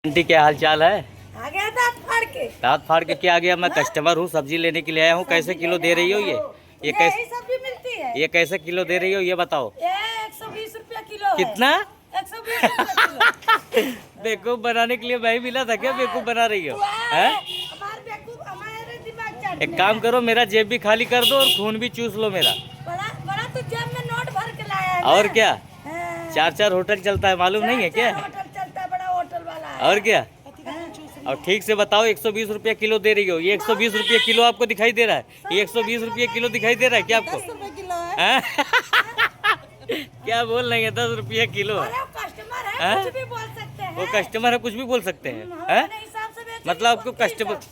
Aunty क्या हाल चाल है? आ गया दांत फाड़ के। दांत फाड़ के क्या आ गया? मैं कस्टमर हूँ, सब्जी लेने के लिए आया हूँ। कैसे किलो दे रही हो ये यही सब्जी मिलती है। ये कैसे किलो दे रही हो ये बताओ? ये 120 रुपया किलो है। कितना? 120 रुपया किलो। बेवकूफ बनाने के लिए मैं ही मिला था क्या? बेवकूफ बना रही हो? हैं? हमारे दिमाग चाटने एक काम करो, मेरा जेब भी खाली कर दो और खून भी चूस लो मेरा। बड़ा बड़ा तो जेब में नोट भर के लाया है। और क्या? हाँ। 4-4 होटल चलता है, मालूम नहीं है क्या? होटल चलता है, बड़ा होटल वाला है। और क्या? और ठीक से बताओ, 120 रुपया किलो दे रही हो। ये 120 रुपया किलो आपको दिखाई दे रहा है? ये 120 रुपया किलो दिखाई दे रहा है क्या आपको? 10 रुपए किलो है। हैं? क्या बोल रहे हैं? 10 रुपया किलो है? अरे वो कस्टमर है, कुछ भी बोल सकते हैं। वो कस्टमर है, कुछ भी बोल सकते हैं? हम हैं? अपने हिसाब से बेचेंगे,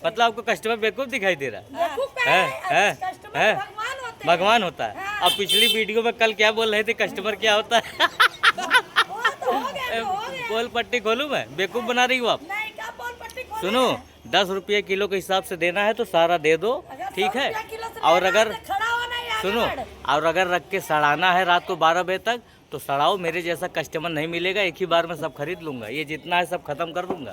मतलब आपको कस्टमर बेवकूफ दिखाई दे रहा है? बेवकूफ का है, कस्टमर हैं? भगवान होते हैं। भगवान होता है। हाँ। अब पिछली वीडियो में कल क्या बोल रहे थे, कस्टमर क्या होता है? वो तो हो गया, तो हो गया। बोल पट्टी खोलूं मैं? बेवकूफ बना रही हूँ आप। नहीं, क्या बोल पट्टी खोले सुनो, हैं? 10 रुपये किलो के हिसाब से देना है तो सारा दे दो, अगर ठीक 100 है? रुपया किलो से और लेना अगर है तो खड़ा होना ही आगे सुनो, बढ़। और अगर रख के सड़ाना है रात को 12 बजे तक तो सड़ाओ। मेरे जैसा कस्टमर नहीं मिलेगा, एक ही बार में सब खरीद लूंगा। ये जितना है सब खत्म कर दूंगा।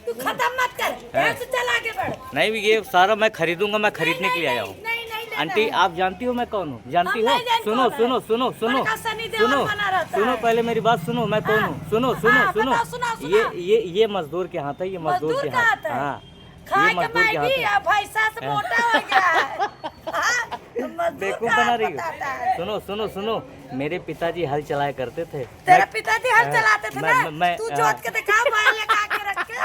तू खत्म मत कर, ऐसे चल आगे बढ़। नहीं, ये सारा मैं खरीदूंगा, मैं खरीदने के लिए आया हूँ। नहीं नहीं लेना आंटी है। आप जानती हो मैं कौन हूँ? जानती हम हो? नहीं जानते सुनो कौन है। सुनो सुनो सुनो बड़का सनी देओल सुनो बना रहता सुनो, है। पहले मेरी बात सुनो, मैं कौन हूँ? सुनो सुनो हाँ, सुनो, बताओ, सुनाओ, ये सुनाओ। ये मजदूर के हाथ है, ये मजदूर के का हाथ। है। हाँ, खा ये के मजदूर के हाथ मैगी है। अब पैसा से मोटा हो गया है। हाँ, मजदूर बेवकूफ का बना हाथ रही बताता हो। है। सुनो सुनो सुनो, मेरे पिताजी हल चलाया करते थे। तेरे पिताजी हल चलाते थे मैं- ना, तू जोत के दिखा, बैल लगा के रख के।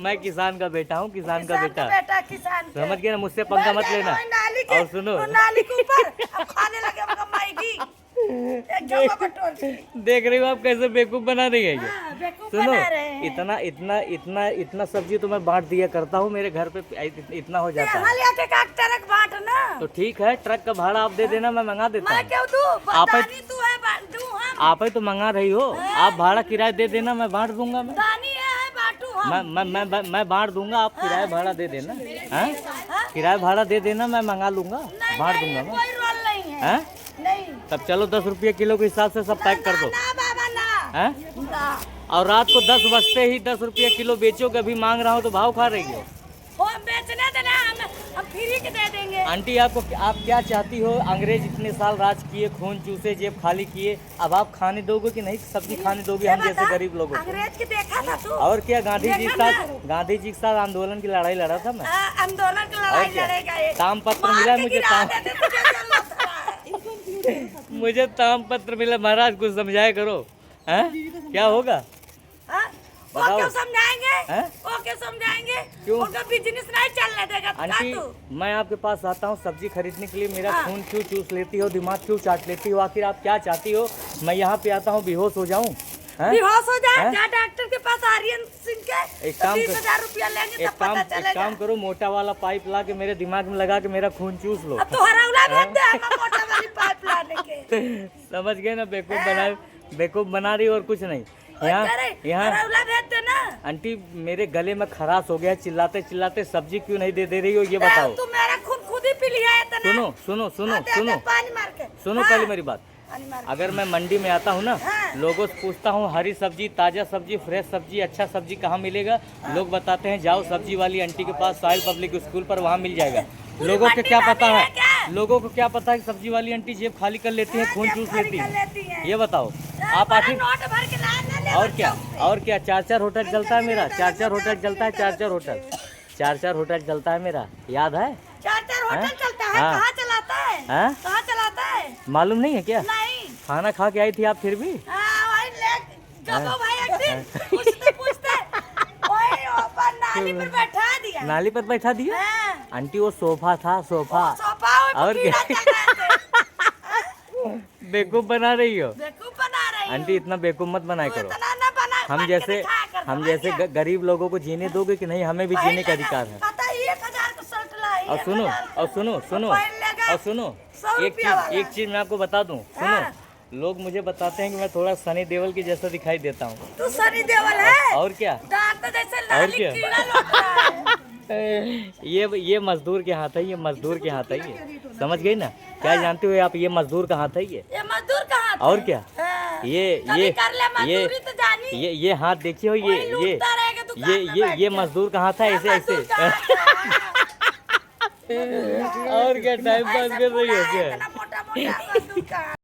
मैं किसान का बेटा हूँ, किसान का बेटा। किसान के। समझ गए ना? मुझसे पंगा मत बैल लेना। जाए नाली के, और सुनो, वो नाली के ऊपर अब खाने लगे मगर मैगी एक जगह बटोर के। देख रही हो आप कैसे बेवकूफ बना रही है ये? हाँ, बेवकूफ सुनो, बना रहे हैं। इतना इतना इतना इतना सब्जी तो मैं बांट दिया करता हूँ, मेरे घर पे इतना हो जाता यहाँ है। ले आके का ट्रक बांट ना। तो ठीक है, ट्रक का भाड़ा आप दे देना, मैं मंगा देता मैं हूँ। क्यों दूं? आप ही- दानी तू है, बांटू हम। आप ही तो मंगा रही हो, आप भाड़ा किराया दे देना, मैं बांट दूंगा। दानी है, बांटू हम। मैं बांट दूंगा, आप किराया भाड़ा दे देना। हैं? हाँ? किराया भाड़ा दे देना, मैं मंगा लूंगा, नहीं, बांट नहीं, दूंगा मैं। कोई रोल नहीं है। हैं? नहीं। तब चलो 10 रुपये किलो के हिसाब से सब पैक कर दो। ना बाबा ना। हैं? ना। और रात को 10 बजते ही 10 रुपये किलो बेचोगे, अभी मांग रहा हूँ तो भाव खा रही हो। वो बेचने देना, हम फ्री के दे देंगे। आंटी आप क्या चाहती हो? अंग्रेज इतने साल राज किए, खून चूसे, जेब खाली किए, अब आप खाने दोगे कि नहीं? सब्जी खाने दोगे हम जैसे गरीब लोगों को? अंग्रेज के देखा था तू? और क्या, गांधी जी के देखा साथ आंदोलन की लड़ाई लड़ा था मैं। आंदोलन की लड़ाई लड़ेगा ये। तामपत्र मार मिला के मुझे, गिरा देते तुझे जल्लत है। मुझे तामपत्र मिला। महाराज कुछ समझाया करो। हैं? क्या होगा? हाँ? वो बताओ। क्यों समझाएंगे? हैं? वो क्यों समझाएंगे? क्यों? उनका बिजनेस नहीं चलने देगा तो आंटी, का तू? मैं आपके पास आता हूँ सब्जी खरीदने के लिए, मेरा हाँ। खून क्यों चूस लेती हो, दिमाग क्यों चाट लेती हो? आखिर आप क्या चाहती हो? मैं यहाँ पे आता हूँ बेहोश हो जाऊँ? हैं? बेहोश हो जाए, हैं? जा डॉक्टर के पास, आर्यन सिंह के, एक तो काम 20,000 रुपया लेंगे तब पता एक चलेगा। काम करो, मोटा वाला पाइप ला के मेरे दिमाग में लगा के मेरा खून चूस लो। अब तो हरौला भेज दे हम मोटा वाली पाइप लाने के। समझ गए ना? बेवकूफ बना रही हो और कुछ नहीं। यहाँ हरौला भेज दे ना। आंटी, मेरे गले में खराश हो गया, चिल्लाते चिल्लाते सब्जी क्यों नहीं दे रही हो ये बताओ। तू मेरा खून खुद ही पी लिया है इतना। सुनो सुनो सुनो हाँ, दे, दे, सुनो पानी मार के। सुनो, हाँ, पहले मेरी बात। पानी मार के। अगर मैं मंडी में आता हूँ ना, हाँ। लोगों से पूछता हूँ हरी सब्जी, ताज़ा सब्जी, फ्रेश सब्जी, अच्छा सब्जी कहाँ मिलेगा? लोग बताते हैं जाओ सब्जी वाली आंटी के पास, साहिल पब्लिक स्कूल पर, वहाँ मिल जाएगा। लोगों को क्या पता है? लोगों को क्या पता है कि सब्जी वाली आंटी जेब खाली कर लेती है, खून चूस लेती है? ये बताओ आप। आखिर नोट भर के लाया ना ले और बच्चों क्या, से। और क्या? 4-4 होटल चलता है मेरा, 4-4 होटल चलता है, 4-4 होटल, 4-4 होटल चलता है मेरा, याद है? 4-4 होटल हैं? चलता है। हाँ। कहाँ चलाता है? हैं? कहाँ चलाता है? मालूम नहीं है क्या? नहीं। खाना खा के आई थी आप फिर भी? हाँ, वही ले जब भाई एक दिन पूछते पूछते वही ऊपर नाली पर बैठा दिया। नाली पर बैठा दिया? हाँ। आंटी वो सोफा था, सोफा। सोफा और क्या? बेवकूफ बना रही हो बेवकूफ बना रही हूँ। आंटी, इतना बेवकूफ मत बनाया तू करो। इतना ना बना, हम बन के जैसे दिखाया कर, हम समझ जैसे गया? गरीब लोगों को जीने दोगे कि नहीं? हमें भी जीने का अधिकार है। पता है 1,000 का शर्ट लाई। और सुनो, 1,000 का। और सुनो सुनो पहन लेगा और सुनो, 100 एक रुपया वाला। चीज मैं आपको बता दूं। सुनो, हाँ। लोग मुझे बताते हैं कि मैं थोड़ा सनी देओल के जैसा दिखाई देता हूँ। तू सनी देओल है? और क्या? दांत जैसे और लाली क्या? कीड़ा लौट रहा है। ये मजदूर के हाथ है, ये मजदूर के हाथ है ये। समझ गई ना? क्या जानते हो आप ये मजदूर कहाँ था ये? मजदूर कहाँ था? और क्या? हाँ। ये कभी कर ले मजदूरी तो जानी। ये हाथ देखिए हो, वही लूटता रहेगा दुकान में बैठ ये के। मजदूर कहाँ था ऐसे ऐसे? मजदूर कहाँ था? और क्या टाइम पास कर रही हो क्या? इतना मोटा मोटा मजदूर कहाँ